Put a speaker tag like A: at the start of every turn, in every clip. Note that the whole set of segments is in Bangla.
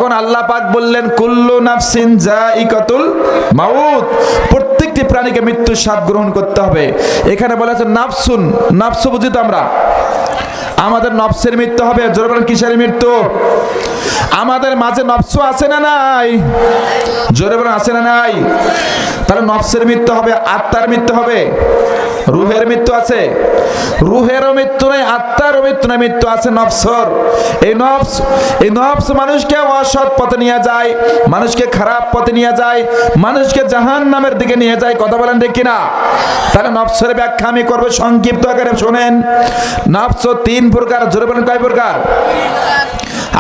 A: তখন আল্লাহ পাক বললেন কুল্লু নাফসিন যায়িকাতুল মাউত, প্রত্যেকটি প্রাণীকে মৃত্যুর স্বাদ গ্রহণ করতে হবে। এখানে বলা আছে নাফসুন, নাফস বুঝি তো আমরা, আমাদের নফসের মৃত্যু হবে। জোরে বলেন কিসের মৃত্যু? আমাদের মাঝে নফস আছে না নাই? জোরে বলেন আছে না নাই? তাহলে নফসের মৃত্যু হবে, আত্মার মৃত্যু হবে, রুহের মৃত্যু আছে। রুহেরও মৃত্যু নেই, আত্মারও মৃত্যু নেই, মৃত্যু আছে নফসর। এই নফস মানুষকে অসৎ পথে নিয়ে যায়, মানুষকে খারাপ পথে নিয়ে যায়, মানুষকে জাহান্নামের দিকে নিয়ে যায়। কথা বলেন ঠিক কিনা? তাহলে নফসের ব্যাখ্যা আমি করবো সংক্ষিপ্ত আকারে, শোনেন। নফস তিন প্রকার। জোরে বলেন কয় প্রকার?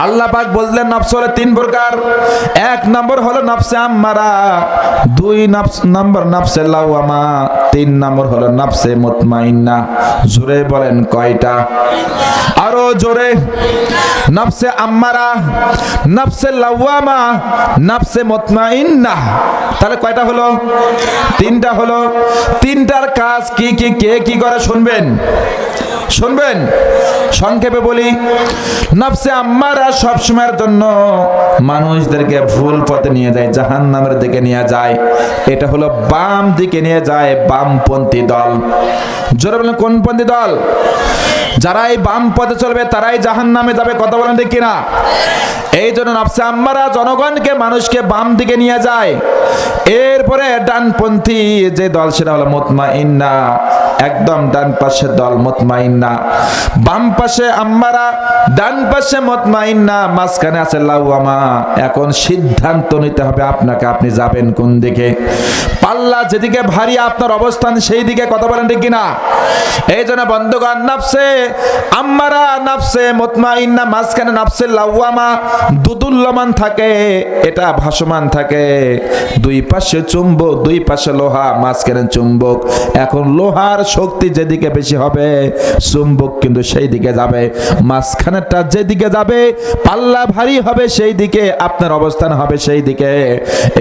A: আল্লাহ পাক বললেন নফস হলো তিন প্রকার। এক নম্বর হলো নফসে আম্মারা, দুই নম্বর নফসে লাওয়ামা, তিন নম্বর হলো নফসে মুতমাইন্না। জোরে বলেন কয়টা? আরো জোরে। নফসে আম্মারা, নফসে লাওয়ামা, নফসে মুতমাইন্না। তাহলে কয়টা হলো? তিনটা হলো। তিনটার কাজ কি কি, কে কি করে শুনবেন, শুনবেন। সংক্ষেপে বলি, নফসে আম্মারা সব সময়ের জন্য মানুষদেরকে ভুল পথে নিয়ে যায়, জাহান্নামের দিকে নিয়ে যায়। এটা হলো বাম দিকে নিয়ে যায়, বামপন্থী দল। জোরে বলেন কোনপন্থী দল? যারা এই বাম পথে চলবে তারাই জাহান্নামে যাবে। কথা বলেন ঠিক কিনা? এই জন্য নফসে আম্মারা জনগণকে, মানুষকে বাম দিকে নিয়ে যায়। এরপরে ডানপন্থী যে দল সেটা হলো মুতমাইন্না, একদম ডান পাশে দল মুতমাইন্না। বাম পাশে আম্মারা, ডান পাশে মুতমাইন্না, মাঝখানে আছে লাওয়ামা। এখন সিদ্ধান্ত নিতে হবে আপনাকে, আপনি যাবেন কোন দিকে। পাল্লা যেদিকে ভারী আপনার অবস্থান সেই দিকে। কথা বলেন ঠিক কিনা? এই জন্য বন্ধুগণ, নফসে আম্মারা, নফসে মুতমাইন্না, মাঝখানে নফসে লাওয়ামা দুদুল্যমান থাকে, এটা ভাসমান থাকে। দুই পাশে চুম্বক, দুই পাশে লোহা, মাঝখানে চুম্বক। এখন লোহার শক্তি যেদিকে বেশি হবে, চুম্বক কিন্তু সেই দিকে যাবে। মাঝখানেরটা যেদিকে যাবে, পাল্লা ভারী হবে সেই দিকে, আপনার অবস্থান হবে সেই দিকে।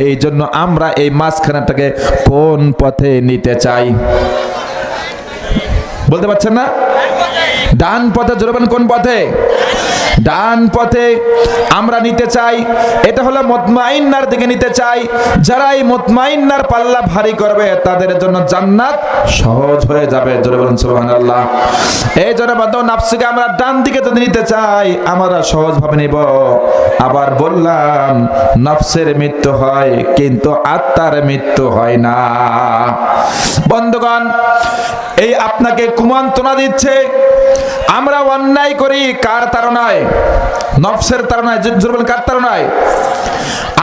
A: এই জন্য আমরা এই মাঝখানেরটাকে কোন পথে নিতে চাই? বলতে পারছেন না? ডান পথে। জোরে বলেন কোন পথে? ডান পথে আমরা নিতে চাই। এটা হলো মুতমাইন্নার দিকে নিতে চাই। যারা এই মুতমাইন্নার পাল্লা ভারী করবে তাদের জন্য জান্নাত সহজ হয়ে যাবে। জোরে বলেন সুবহানাল্লাহ। এই জন্য বন্ধু, নফসকে আমরা ডান দিকে যদি নিতে চাই আমরা সহজ ভাবে নিব। আবার বললাম নফসের মৃত্যু হয় কিন্তু আত্মার মৃত্যু হয় না। বন্ধুগণ, এই আপনাকে কুমন্ত্রণা দিচ্ছে আমরা অন্যায় করি কার তাড়নায়? নফসের তাড়নায়। জোরে বলেন কার তাড়নায়?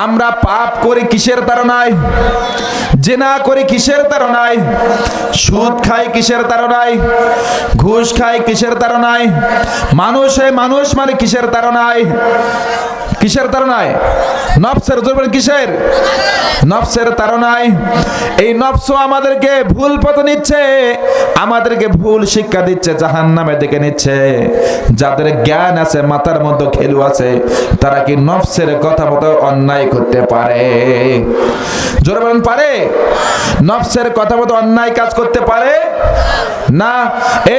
A: আমরা পাপ করি কিসের তাড়নায়? জিনা করি কিসের তাড়নায়? সুদ খাই কিসের তাড়নায়? ঘুষ খাই কিসের তাড়নায়? মানুষ মানে কিসের তাড়নায়? কিসের তাড়নায়? নফসের। জোরে বলেন কিসের? নফসের তাড়নায়। এই নফস আমাদেরকে ভুল পথে নিচ্ছে, আমাদেরকে ভুল শিক্ষা দিচ্ছে, জাহান্নামে দিকে নিচ্ছে। যাদের জ্ঞান আছে, মাথার মধ্যে খেলু আছে, তারা কি নফসের কথা মতো অন্যায় করতে পারে? জোরে বলেন পারে? নফসের কথা মতো অন্যায় কাজ করতে পারে না।